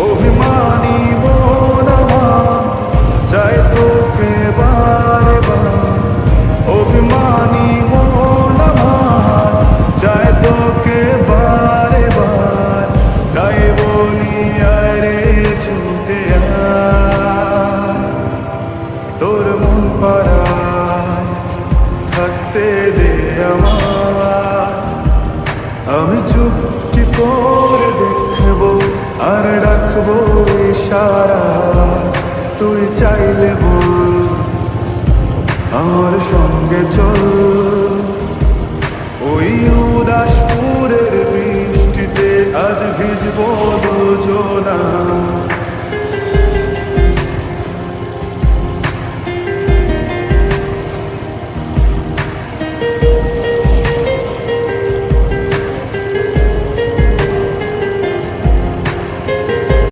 অভিমানী মন আমার চাই তোকে বারে বার, অভিমানী মন আমার চাই তোকে বারে বার, তাই বলি আরে ছুটে আয়, তোর মন পাড়ায় থাকতে দে আমার। আমি চুপটি করে দেখবো আর রাখবো ইশারা, তুই চাইলে বল আমার সঙ্গে চল। ওই উদাসপুরের বৃষ্টিতে আজ ভিজবো দুজনা।